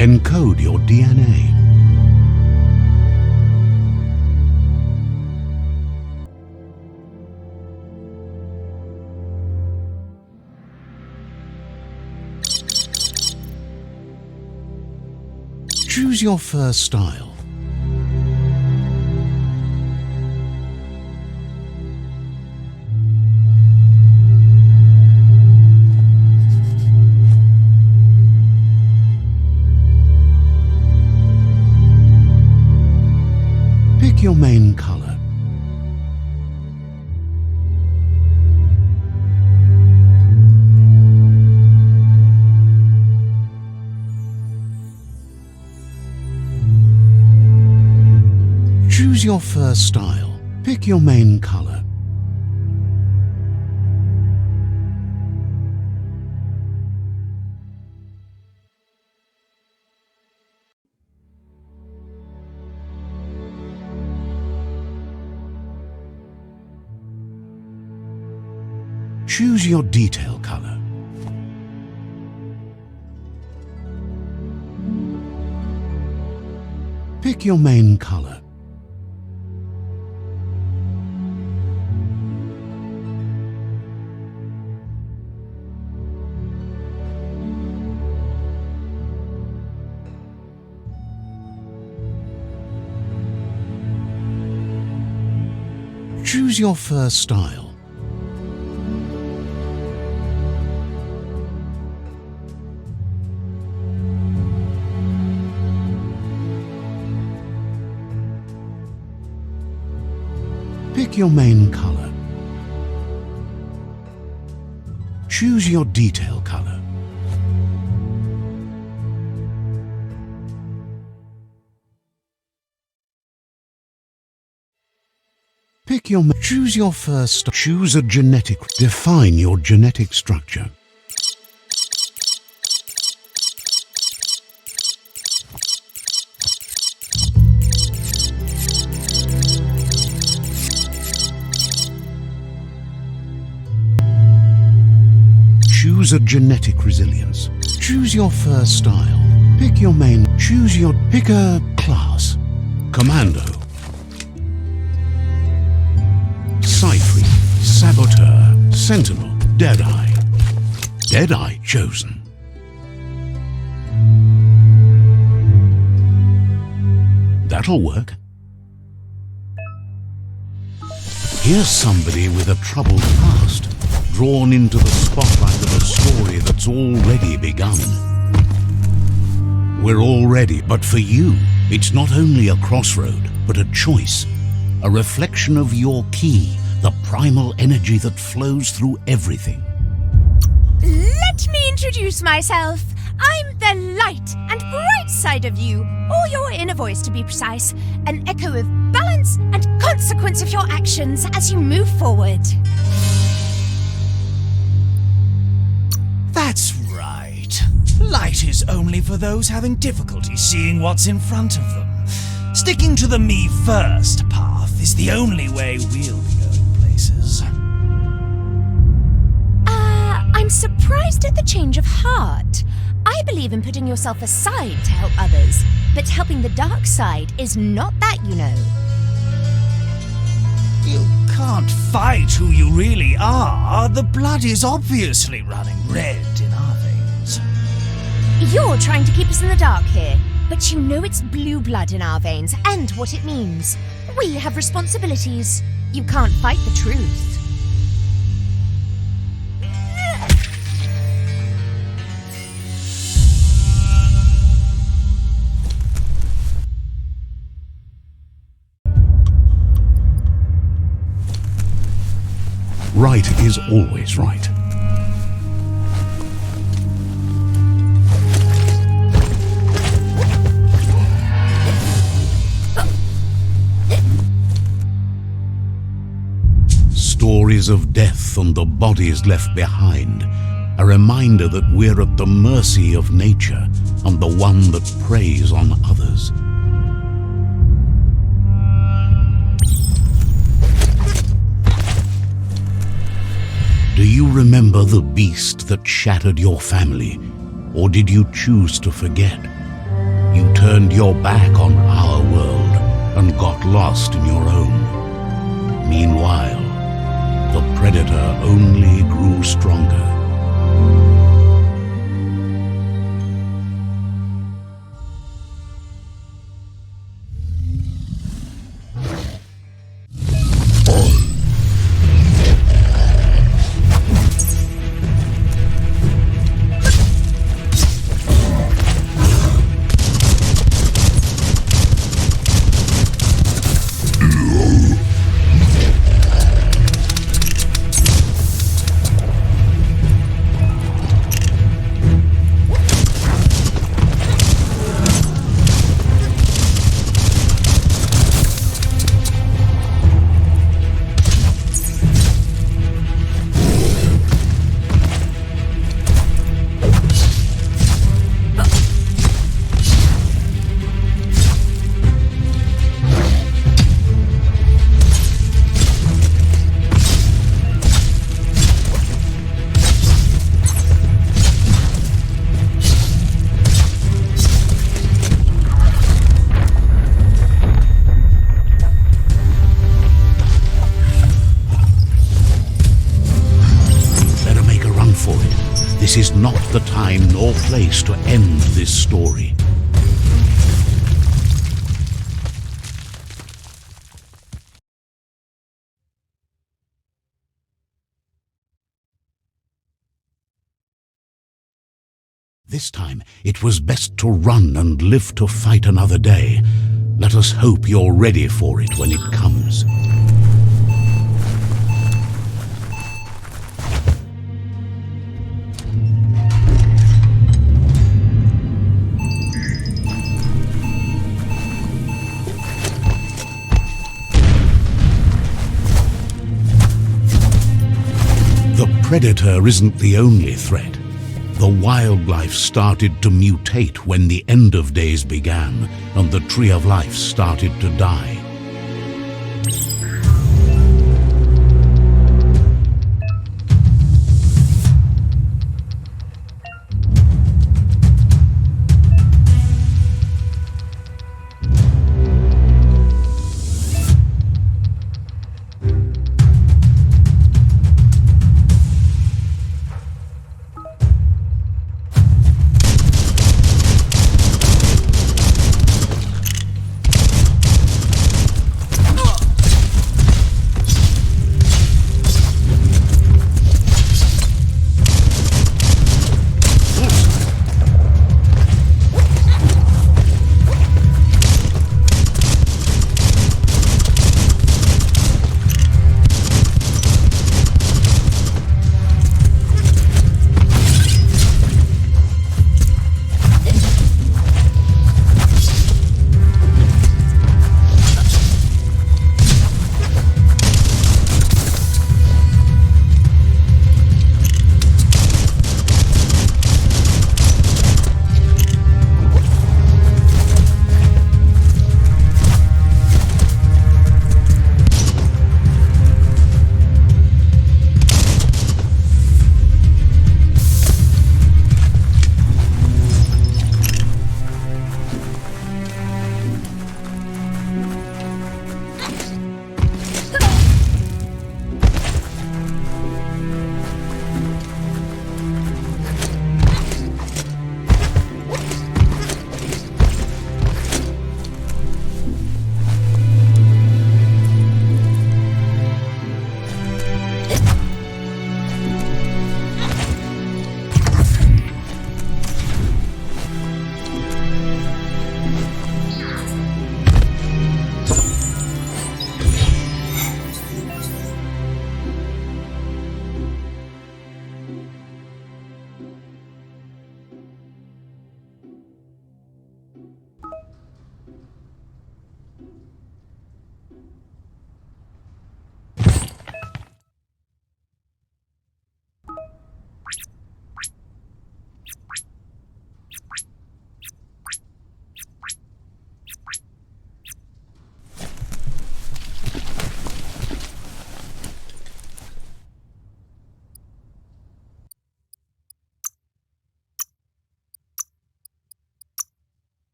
Encode your DNA. Choose your fur style. Pick your main color. Choose your fur style. Pick your main color. Choose your detail color. Pick your main color. Choose your fur style. Pick your main color. Choose your detail color. Choose your first. Choose a genetic. Define your genetic structure. Choose a genetic resilience. Choose your first style. Pick your main. Pick a class. Commando. Sentry, Saboteur, Sentinel, Deadeye. Deadeye chosen. That'll work. Here's somebody with a troubled past, drawn into the spotlight of a story that's already begun. We're all ready, but for you, it's not only a crossroad, but a choice. A reflection of your key, the primal energy that flows through everything. Let me introduce myself. I'm the light and bright side of you, or your inner voice to be precise, an echo of balance and consequence of your actions as you move forward. That's right. Light is only for those having difficulty seeing what's in front of them. Sticking to the me first path is the only way we'll be going places. I'm surprised at the change of heart. I believe in putting yourself aside to help others, but helping the dark side is not that, you know. You can't fight who you really are. The blood is obviously running red in our veins. You're trying to keep us in the dark here, but you know it's blue blood in our veins and what it means. We have responsibilities. You can't fight the truth. Right is always right. Stories of death and the bodies left behind, a reminder that we're at the mercy of nature and the one that preys on others. Do you remember the beast that shattered your family, or did you choose to forget? You turned your back on our world and got lost in your own. Meanwhile, the predator only grew stronger. This is not the time nor place to end this story. This time, it was best to run and live to fight another day. Let us hope you're ready for it when it comes. The predator isn't the only threat. The wildlife started to mutate when the end of days began and the tree of life started to die.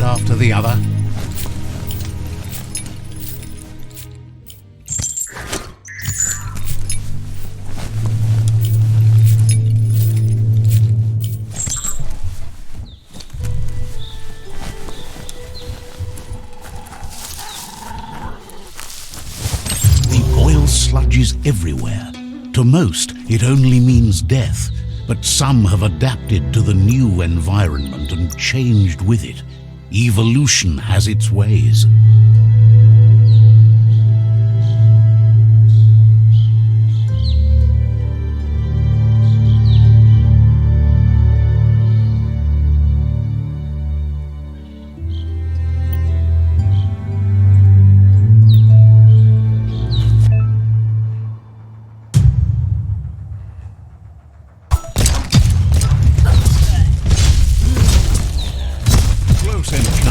after the other. The oil sludges everywhere. To most, it only means death, but some have adapted to the new environment and changed with it. Evolution has its ways. Close encounter.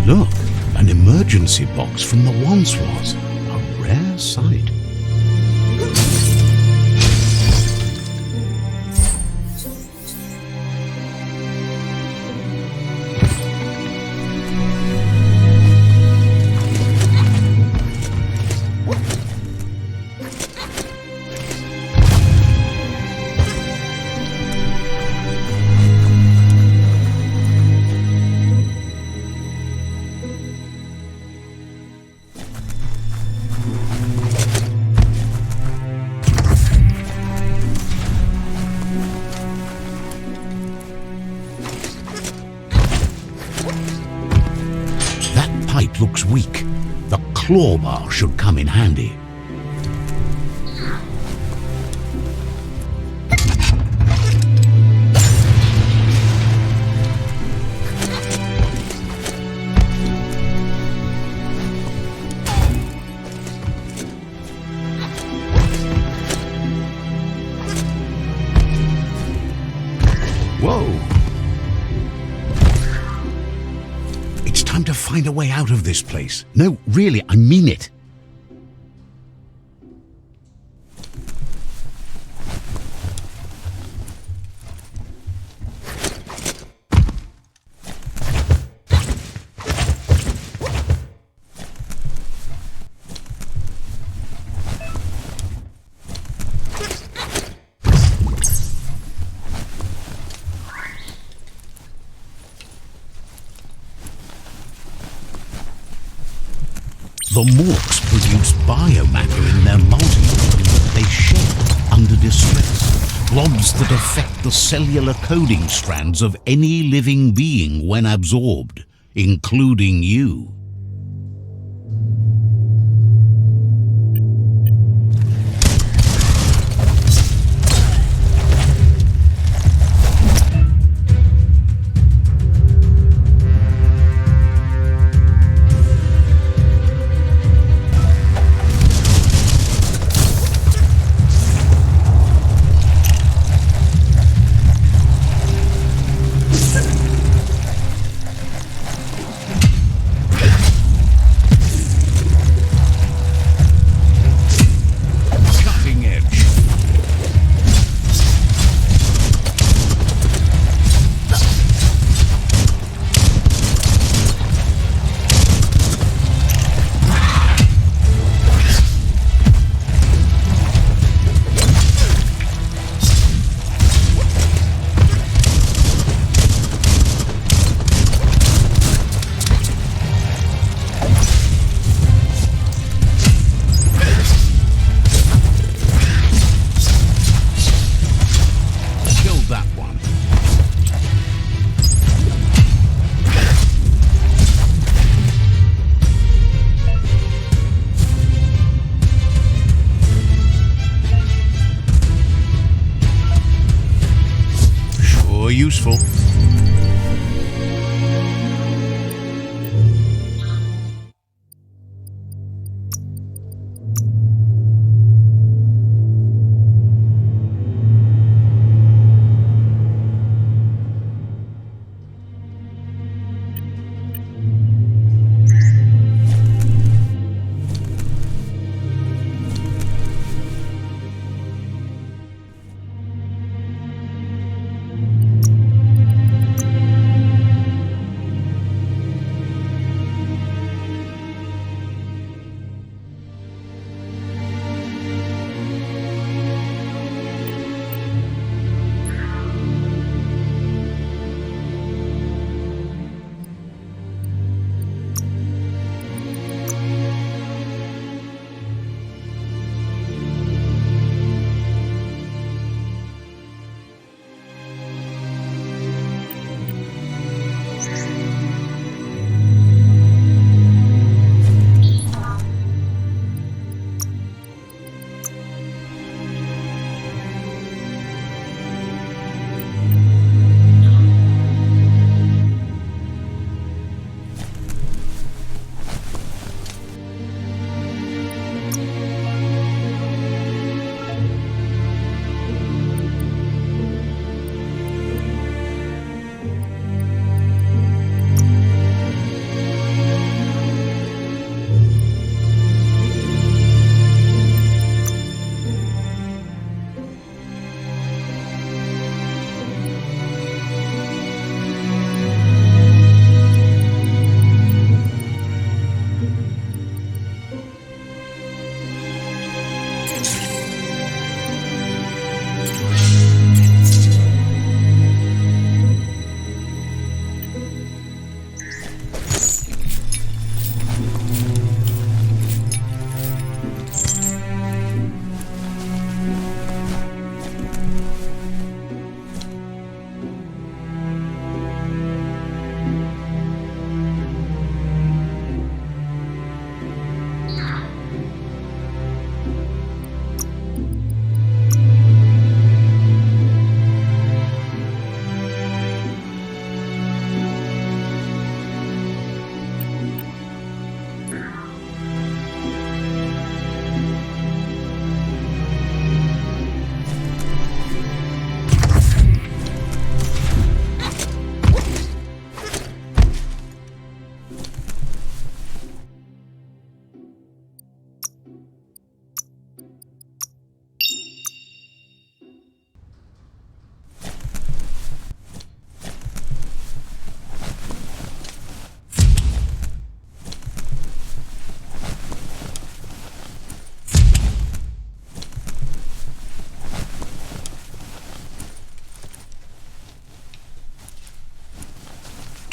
Look, an emergency box from the once was. A rare sight. Looks weak. The claw bar should come in handy. Whoa! Time to find a way out of this place. No, really, I mean it. The Morks produce biomatter in their multitude that they shed under distress. Blobs that affect the cellular coding strands of any living being when absorbed, including you. Useful.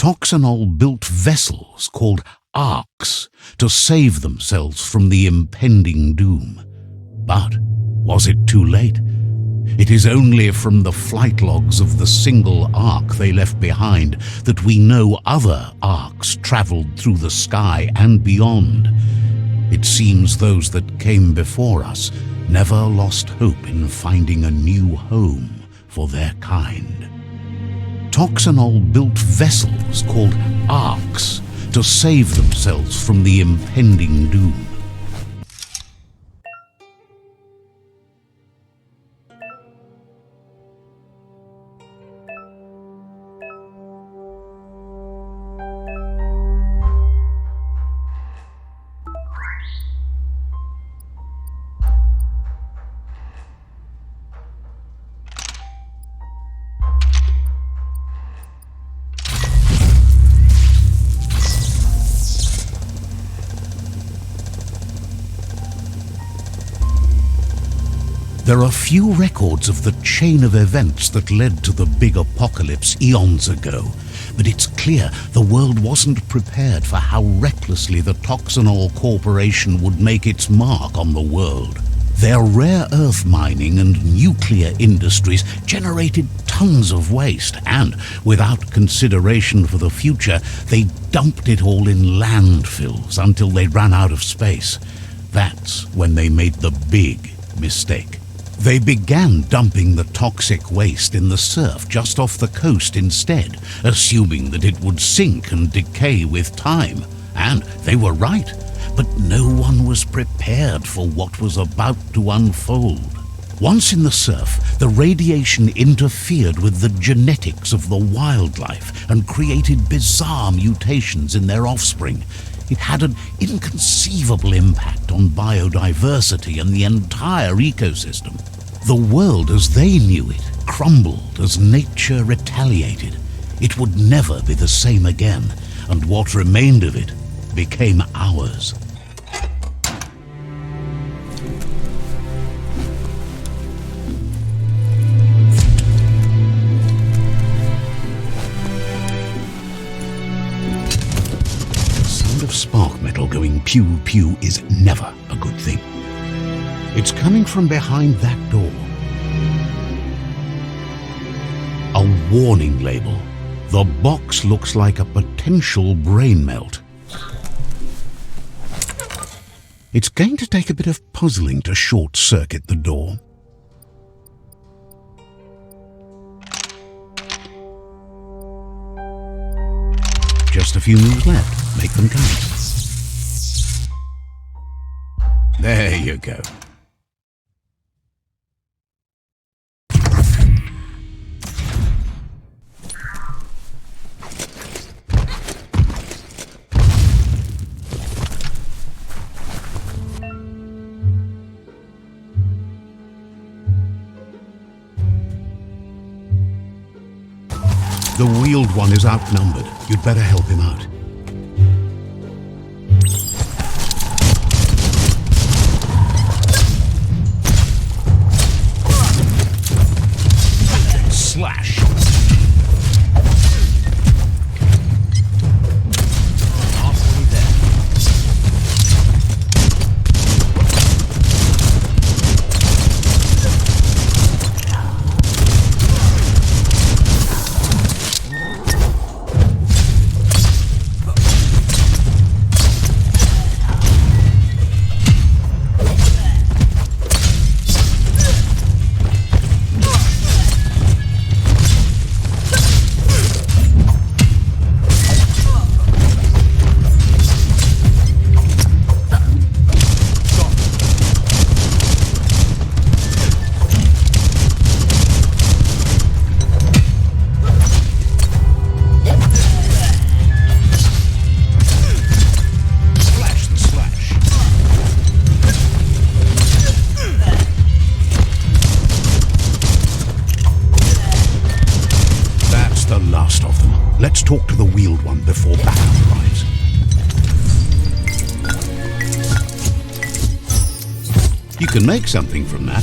Toxanol built vessels called arks to save themselves from the impending doom. But was it too late? It is only from the flight logs of the single ark they left behind that we know other arks travelled through the sky and beyond. It seems those that came before us never lost hope in finding a new home for their kind. Toxanol built vessels called arks to save themselves from the impending doom. There are few records of the chain of events that led to the big apocalypse eons ago, but it's clear the world wasn't prepared for how recklessly the Toxanol Corporation would make its mark on the world. Their rare earth mining and nuclear industries generated tons of waste, and without consideration for the future, they dumped it all in landfills until they ran out of space. That's when they made the big mistake. They began dumping the toxic waste in the surf just off the coast instead, assuming that it would sink and decay with time. And they were right, but no one was prepared for what was about to unfold. Once in the surf, the radiation interfered with the genetics of the wildlife and created bizarre mutations in their offspring. It had an inconceivable impact on biodiversity and the entire ecosystem. The world as they knew it crumbled as nature retaliated. It would never be the same again, and what remained of it became ours. Of spark metal going pew pew is never a good thing. It's coming from behind that door. A warning label. The box looks like a potential brain melt. It's going to take a bit of puzzling to short-circuit the door. Just a few moves left. Make them count. There you go. The wheeled one is outnumbered. You'd better help him out. Slash. Halfway there. Let's talk to the wheeled one before backup arrives. You can make something from that.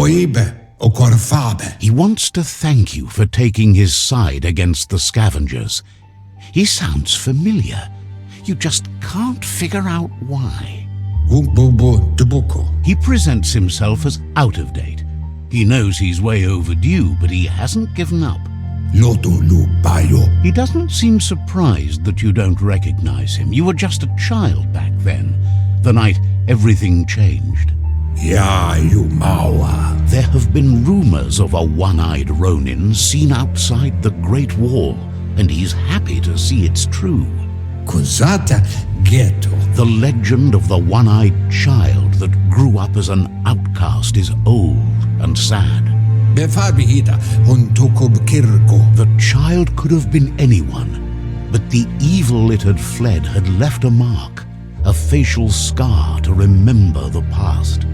Moibe o Corfabe. He wants to thank you for taking his side against the scavengers. He sounds familiar. You just can't figure out why. Umbobo Dubuko. He presents himself as out of date. He knows he's way overdue, but he hasn't given up. Loto Lu Bayo. He doesn't seem surprised that you don't recognize him. You were just a child back then, the night everything changed. Ya Yumawa. There have been rumors of a one-eyed Ronin seen outside the Great Wall, and he's happy to see it's true. Kozata Ghetto. The legend of the one-eyed child that grew up as an outcast is old and sad. Befabihita Huntokob Kirko. The child could have been anyone, but the evil it had fled had left a mark, a facial scar to remember the past.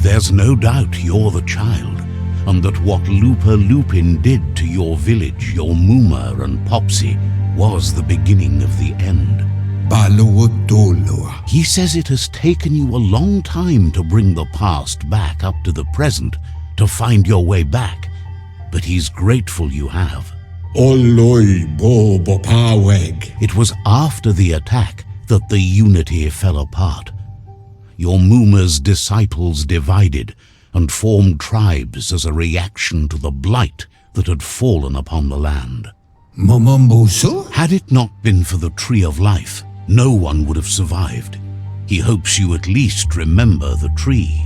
There's no doubt you're the child, and that what Lupa Lupin did to your village, your Muma and Popsy, was the beginning of the end. He says it has taken you a long time to bring the past back up to the present, to find your way back, but he's grateful you have. It was after the attack that the unity fell apart. Your Muma's disciples divided and formed tribes as a reaction to the blight that had fallen upon the land. Had it not been for the Tree of Life, no one would have survived. He hopes you at least remember the tree.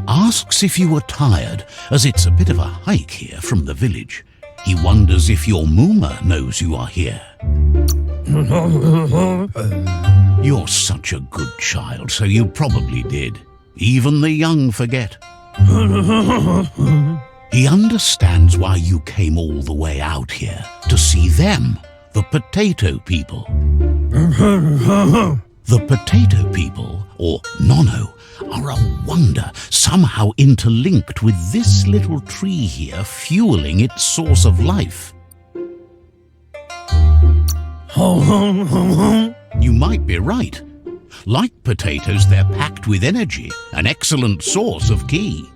Asks if you are tired, as it's a bit of a hike here from the village. He wonders if your Muma knows you are here. You're such a good child, so you probably did. Even the young forget. He understands why you came all the way out here, to see them, the potato people. The potato people, or Nono, are a wonder, somehow interlinked with this little tree here fueling its source of life. You might be right. Like potatoes, they're packed with energy, an excellent source of ki.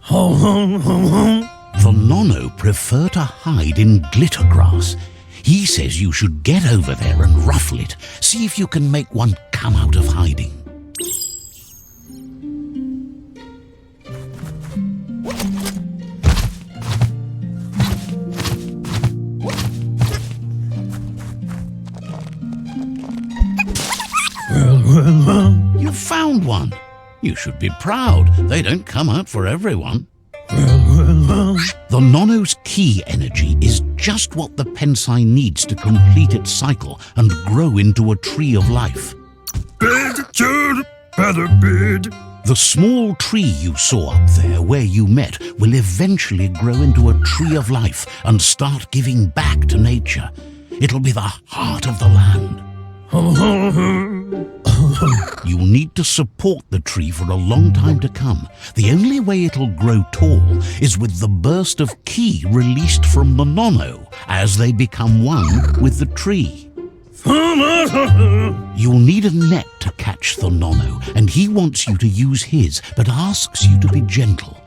The Nono prefer to hide in glitter grass. He says you should get over there and ruffle it. See if you can make one come out of hiding. You found one. You should be proud. They don't come out for everyone. The Nono's ki energy is just what the Pensai needs to complete its cycle and grow into a tree of life. The small tree you saw up there where you met will eventually grow into a tree of life and start giving back to nature. It'll be the heart of the land. You'll need to support the tree for a long time to come. The only way it'll grow tall is with the burst of ki released from the Nono as they become one with the tree. You'll need a net to catch the Nono, and he wants you to use his, but asks you to be gentle.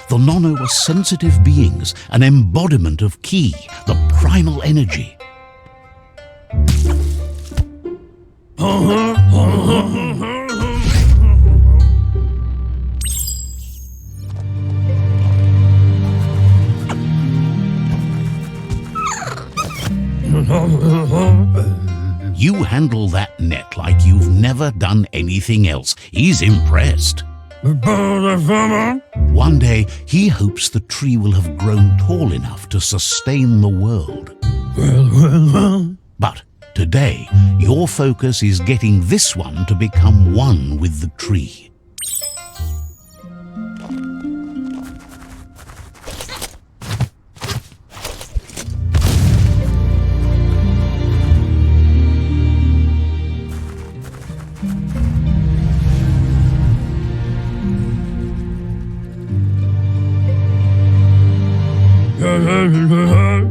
The Nono are sensitive beings, an embodiment of ki, the primal energy. You handle that net like you've never done anything else. He's impressed. One day, he hopes the tree will have grown tall enough to sustain the world. But today, your focus is getting this one to become one with the tree.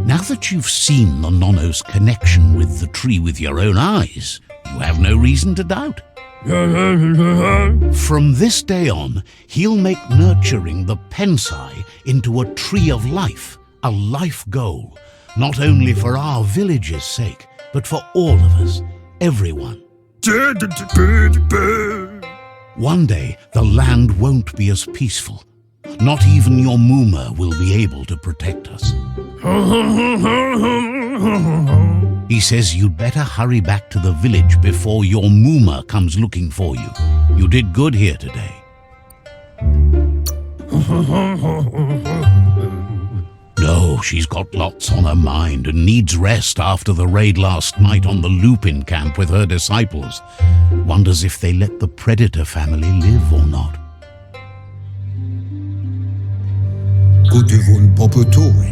Now that you've seen the Nonno's connection with the tree with your own eyes, you have no reason to doubt. From this day on, he'll make nurturing the Pensai into a tree of life, a life goal, not only for our village's sake, but for all of us, everyone. One day, the land won't be as peaceful. Not even your Muma will be able to protect us. He says you'd better hurry back to the village before your Muma comes looking for you. You did good here today. No, she's got lots on her mind and needs rest after the raid last night on the Lupin camp with her disciples. Wonders if they let the Predator family live or not.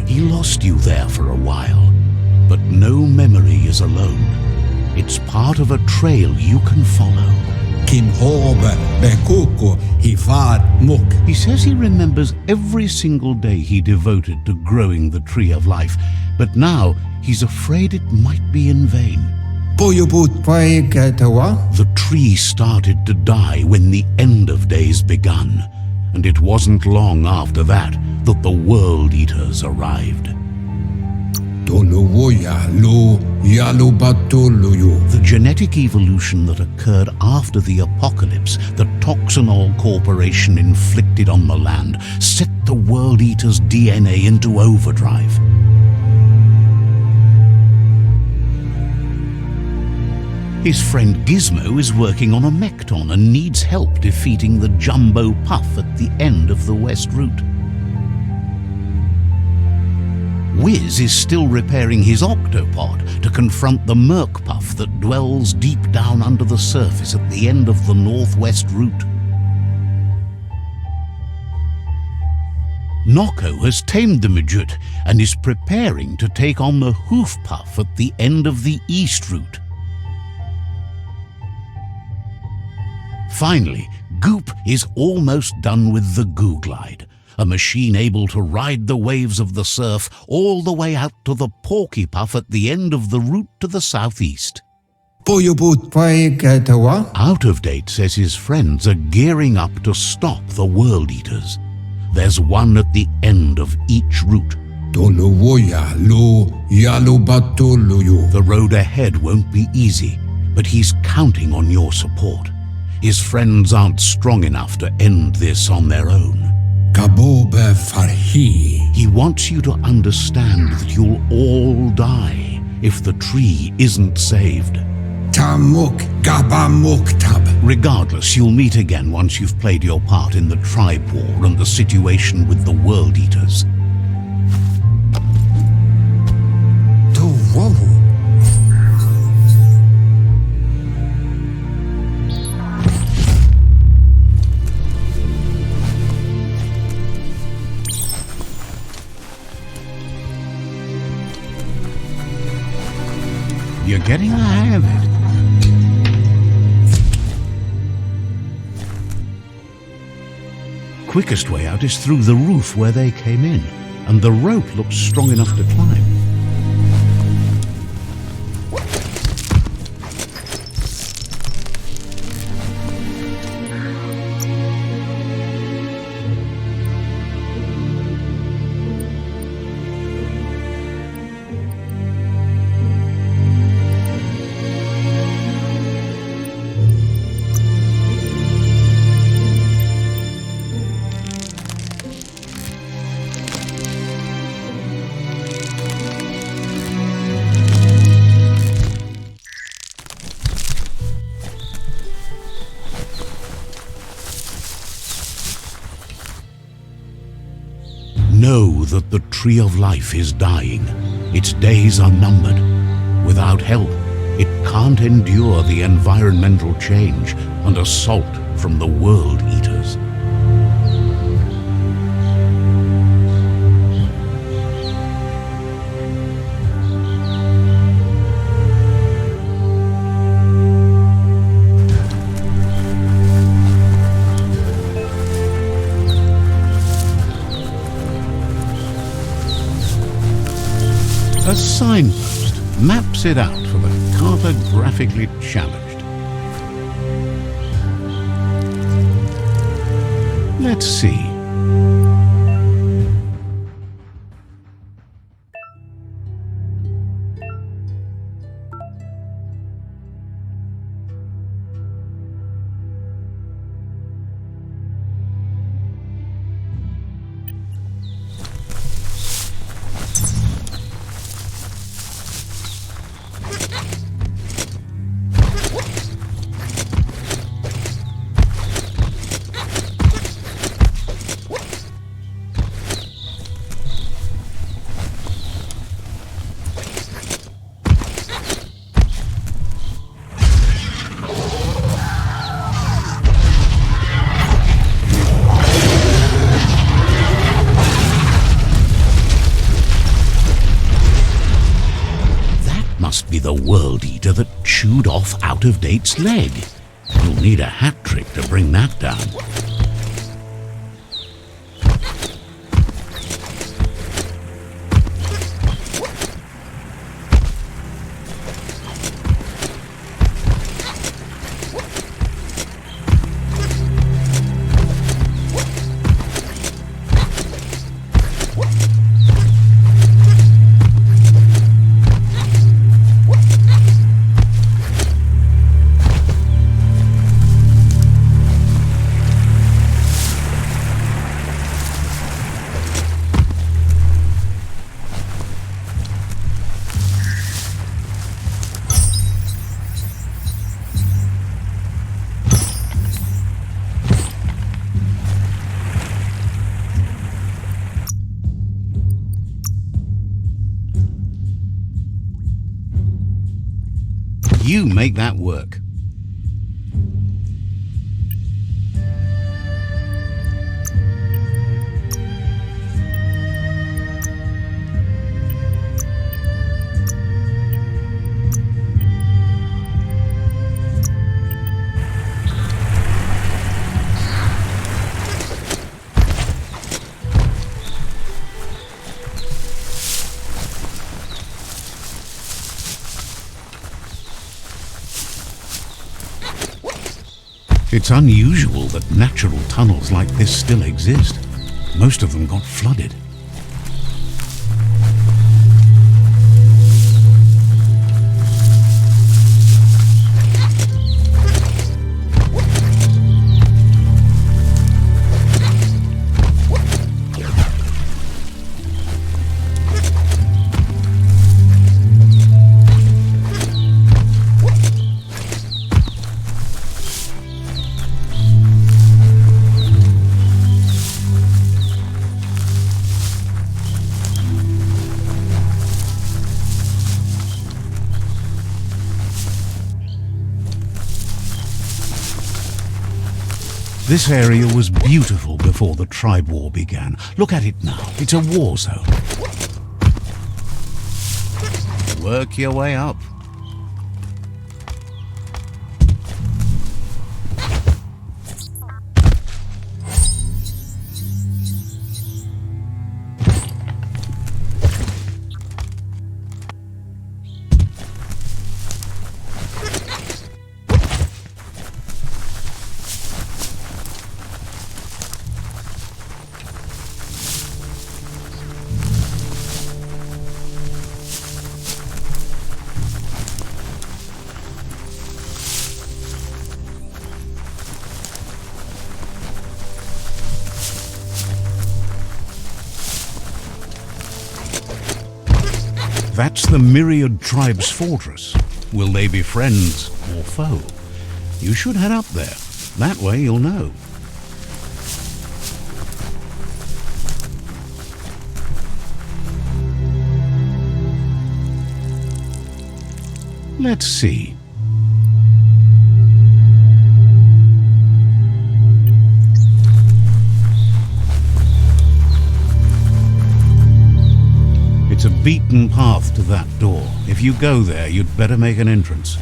He lost you there for a while, but no memory is alone. It's part of a trail you can follow. He says he remembers every single day he devoted to growing the tree of life, but now he's afraid it might be in vain. The tree started to die when the end of days begun, and it wasn't long after that that the World Eaters arrived. The genetic evolution that occurred after the apocalypse the Toxinol Corporation inflicted on the land set the World Eaters' DNA into overdrive. His friend Gizmo is working on a Mekton and needs help defeating the Jumbo Puff at the end of the West Route. Wiz is still repairing his octopod to confront the Merc Puff that dwells deep down under the surface at the end of the Northwest Route. Noko has tamed the Midget and is preparing to take on the Hoof Puff at the end of the East Route. Finally, Goop is almost done with the Googlide, a machine able to ride the waves of the surf all the way out to the Porky Puff at the end of the route to the southeast. Out of Date says his friends are gearing up to stop the World Eaters. There's one at the end of each route. The road ahead won't be easy, but he's counting on your support. His friends aren't strong enough to end this on their own. He wants you to understand that you'll all die if the tree isn't saved. Regardless, you'll meet again once you've played your part in the tribe war and the situation with the World Eaters. You're getting the hang of it. Quickest way out is through the roof where they came in, and the rope looks strong enough to climb. that the Tree of Life is dying. Its days are numbered. Without help, it can't endure the environmental change and assault from the World Eaters. A signpost maps it out for the cartographically challenged. Let's see. Must be the World Eater that chewed off Out-of-Date's leg. You'll need a hat trick to bring that down. You make that work. It's unusual that natural tunnels like this still exist. Most of them got flooded. This area was beautiful before the tribe war began. Look at it now. It's a war zone. Work your way up. That's the Myriad Tribe's fortress. Will they be friends or foe? You should head up there. That way you'll know. Let's see. It's a beaten path to that door. If you go there, you'd better make an entrance.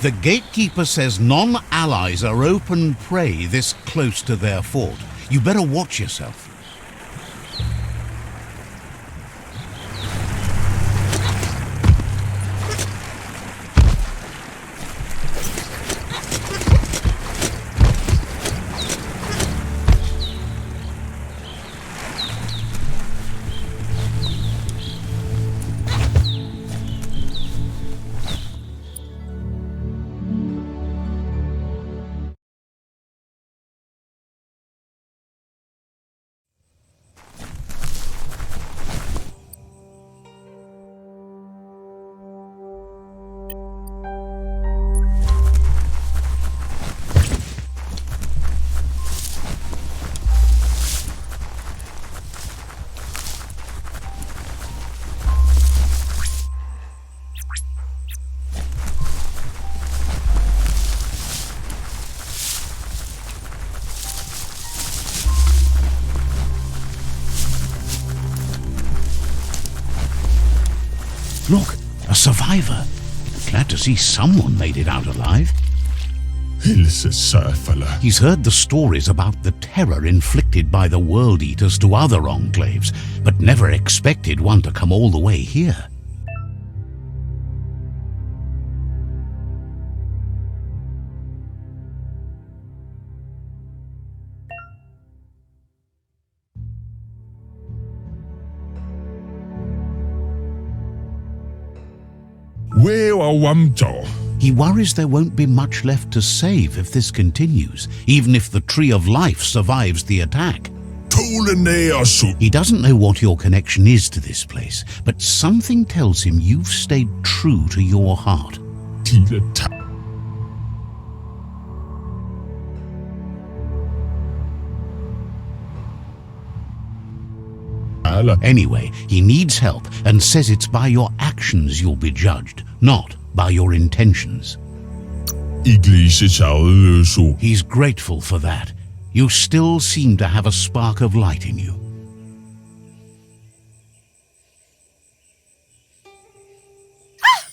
The gatekeeper says non-allies are open prey this close to their fort. You better watch yourself. Look, a survivor. Glad to see someone made it out alive. He's heard the stories about the terror inflicted by the World Eaters to other enclaves, but never expected one to come all the way here. He worries there won't be much left to save if this continues, even if the Tree of Life survives the attack. He doesn't know what your connection is to this place, but something tells him you've stayed true to your heart. Anyway, he needs help and says it's by your actions you'll be judged, not by your intentions. He's grateful for that. You still seem to have a spark of light in you. Ah!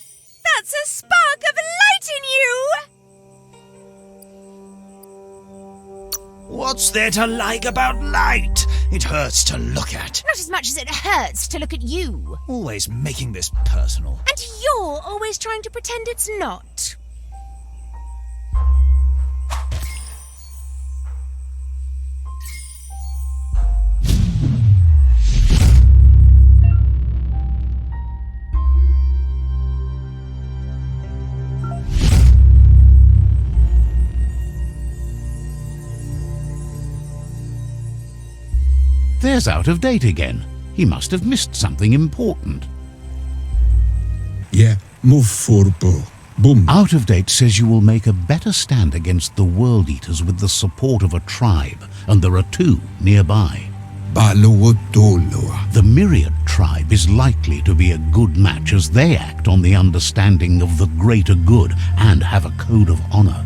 That's a spark of light in you! What's there to like about light? It hurts to look at. Not as much as it hurts to look at you. Always making this personal. And you're always trying to pretend it's not. There's Out of Date again. He must have missed something important. Yeah, move forbo. Boom. Out of Date says you will make a better stand against the World Eaters with the support of a tribe, and there are two nearby. The Myriad tribe is likely to be a good match as they act on the understanding of the greater good and have a code of honor.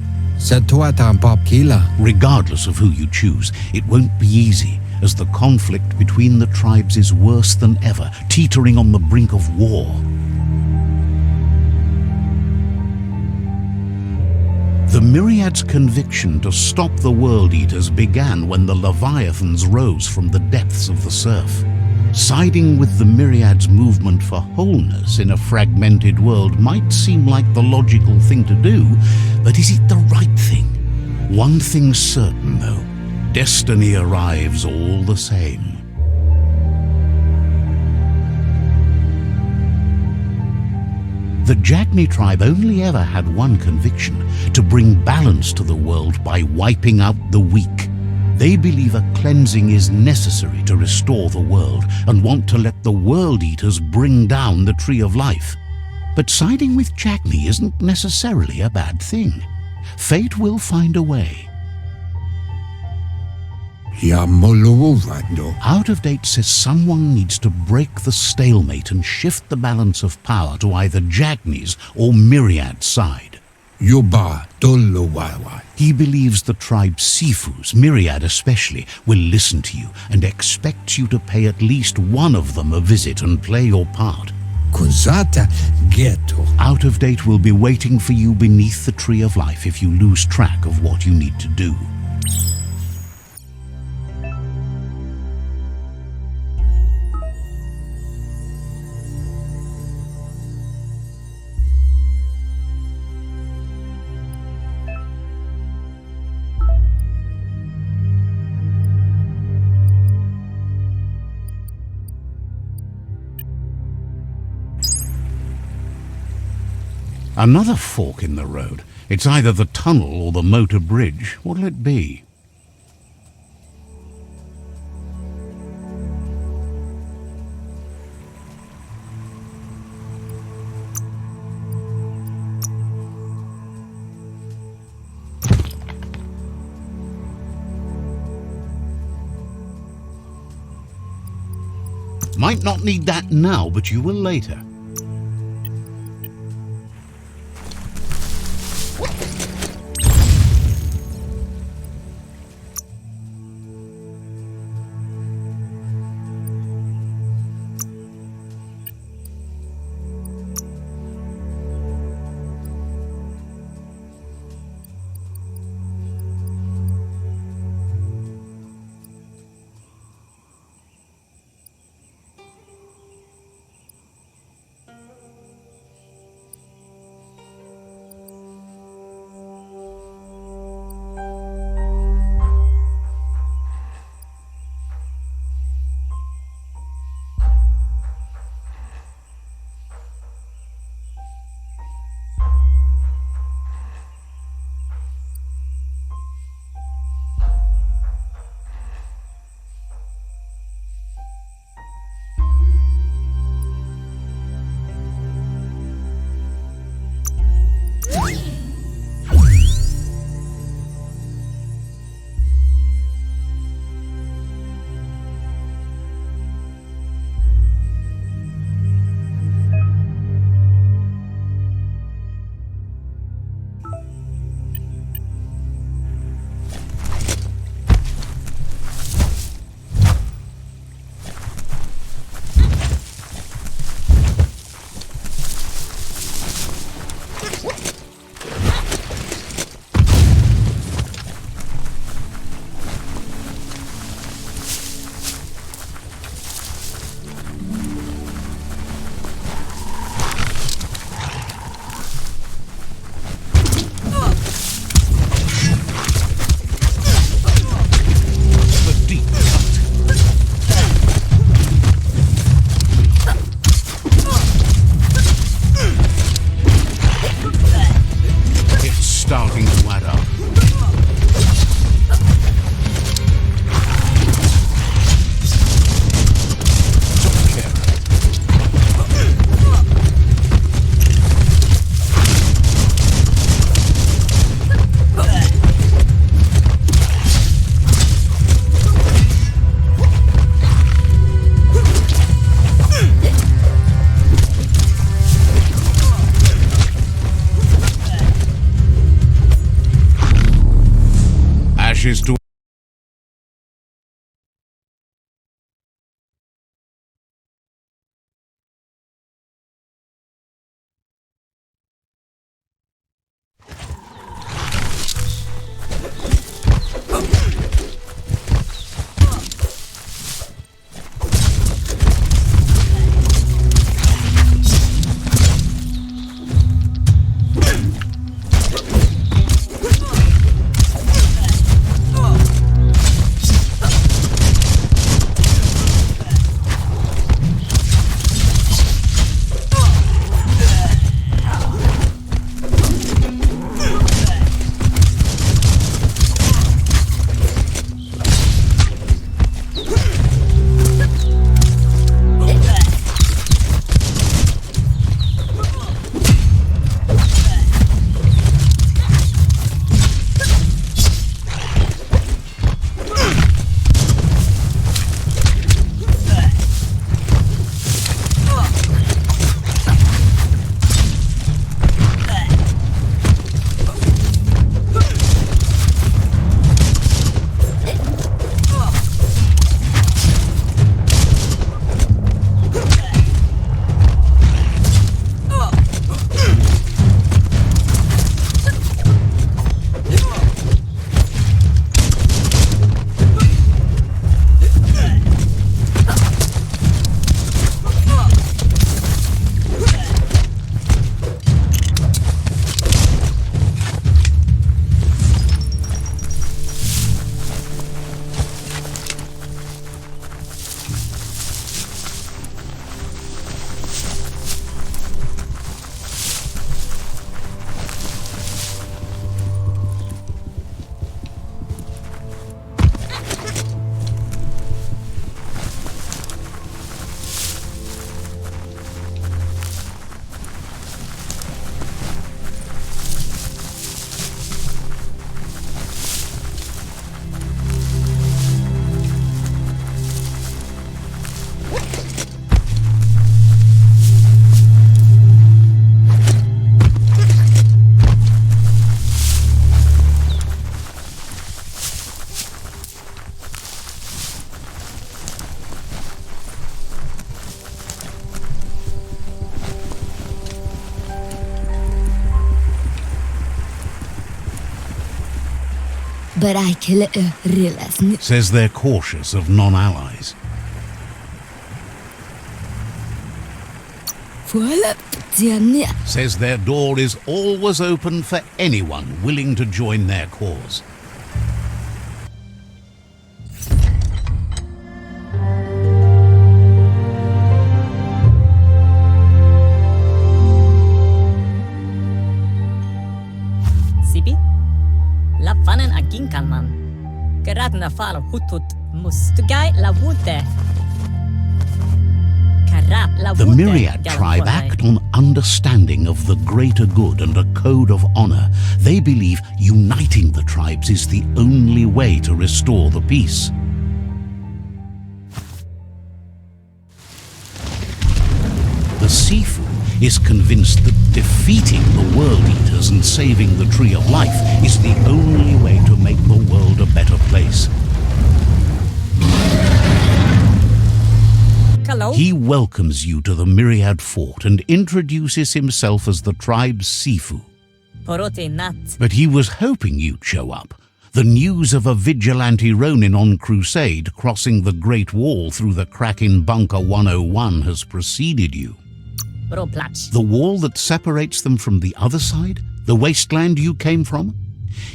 Regardless of who you choose, it won't be easy, as the conflict between the tribes is worse than ever, teetering on the brink of war. The Myriad's conviction to stop the World Eaters began when the Leviathans rose from the depths of the surf. Siding with the Myriad's movement for wholeness in a fragmented world might seem like the logical thing to do, but is it the right thing? One thing's certain, though. Destiny arrives all the same. The Jagni tribe only ever had one conviction: to bring balance to the world by wiping out the weak. They believe a cleansing is necessary to restore the world and want to let the World Eaters bring down the Tree of Life. But siding with Jagni isn't necessarily a bad thing. Fate will find a way. Yamolowando. Out of Date says someone needs to break the stalemate and shift the balance of power to either Jagni's or Myriad's side. Yuba Dolowawa. He believes the tribe Sifus, Myriad especially, will listen to you and expects you to pay at least one of them a visit and play your part. Kozata Ghetto. Out of Date will be waiting for you beneath the Tree of Life if you lose track of what you need to do. Another fork in the road. It's either the tunnel or the motor bridge. What'll it be? Might not need that now, but you will later. Ashes to but I kill a real says they're cautious of non-allies. Says their door is always open for anyone willing to join their cause. Sipi? La fanen a ginkalman. Geradna fal hutut mustugai la wute. The Myriad tribe act on understanding of the greater good and a code of honor. They believe uniting the tribes is the only way to restore the peace. The Sifu is convinced that defeating the World Eaters and saving the Tree of Life is the only way to make the world a better place. Hello? He welcomes you to the Myriad Fort and introduces himself as the tribe's Sifu. Porote nat. But he was hoping you'd show up. The news of a vigilante Ronin on crusade crossing the Great Wall through the crack in Bunker 101 has preceded you. Bro plach. The wall that separates them from the other side? The wasteland you came from?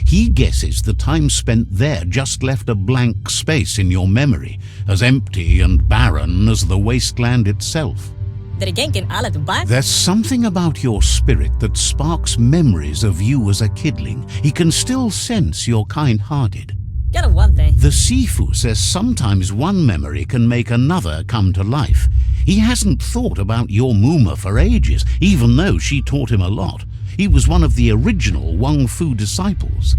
He guesses the time spent there just left a blank space in your memory, as empty and barren as the wasteland itself. There's something about your spirit that sparks memories of you as a kidling. He can still sense you're kind-hearted. The Sifu says sometimes one memory can make another come to life. He hasn't thought about your Muma for ages, even though she taught him a lot. He was one of the original Wang Fu disciples.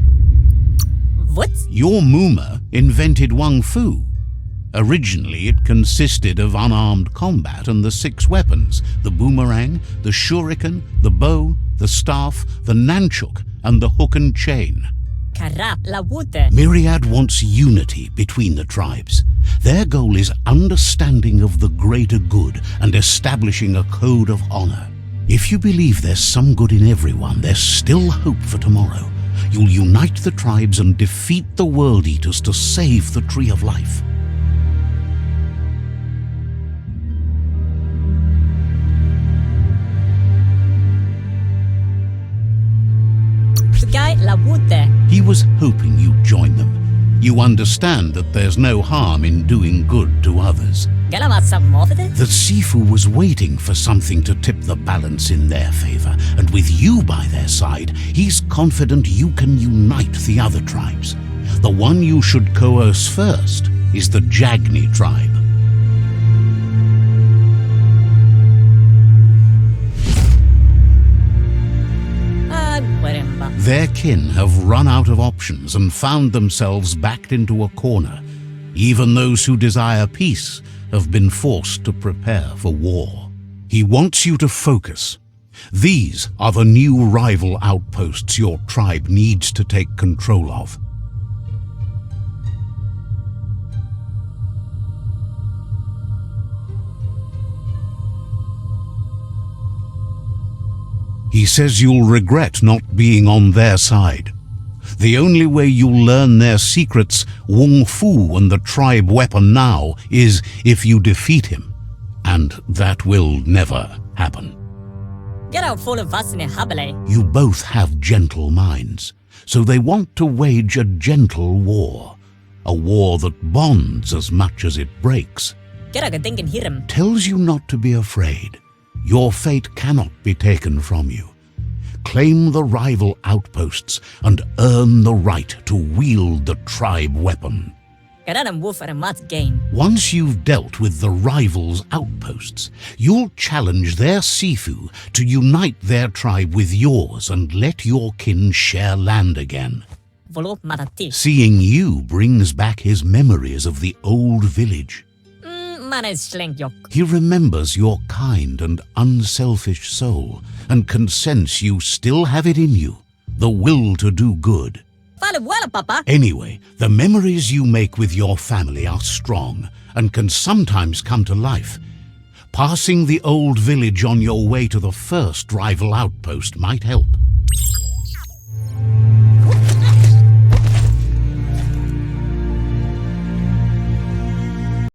What? Your Muma invented Wang Fu. Originally, it consisted of unarmed combat and the 6 weapons: the boomerang, the shuriken, the bow, the staff, the nunchuk, and the hook and chain. Myriad wants unity between the tribes. Their goal is understanding of the greater good and establishing a code of honor. If you believe there's some good in everyone, there's still hope for tomorrow. You'll unite the tribes and defeat the World Eaters to save the Tree of Life. He was hoping you'd join them. You understand that there's no harm in doing good to others. The Sifu was waiting for something to tip the balance in their favor, and with you by their side, he's confident you can unite the other tribes. The one you should coerce first is the Jagni tribe. Their kin have run out of options and found themselves backed into a corner. Even those who desire peace have been forced to prepare for war. He wants you to focus. These are the new rival outposts your tribe needs to take control of. He says you'll regret not being on their side. The only way you'll learn their secrets, Wung Fu and the tribe weapon now, is if you defeat him. And that will never happen. You both have gentle minds, so they want to wage a gentle war. A war that bonds as much as it breaks. Tells you not to be afraid. Your fate cannot be taken from you. Claim the rival outposts and earn the right to wield the tribe weapon. Once you've dealt with the rivals' outposts, you'll challenge their Sifu to unite their tribe with yours and let your kin share land again. Seeing you brings back his memories of the old village. He remembers your kind and unselfish soul and can sense you still have it in you, the will to do good. Anyway, the memories you make with your family are strong and can sometimes come to life. Passing the old village on your way to the first rival outpost might help.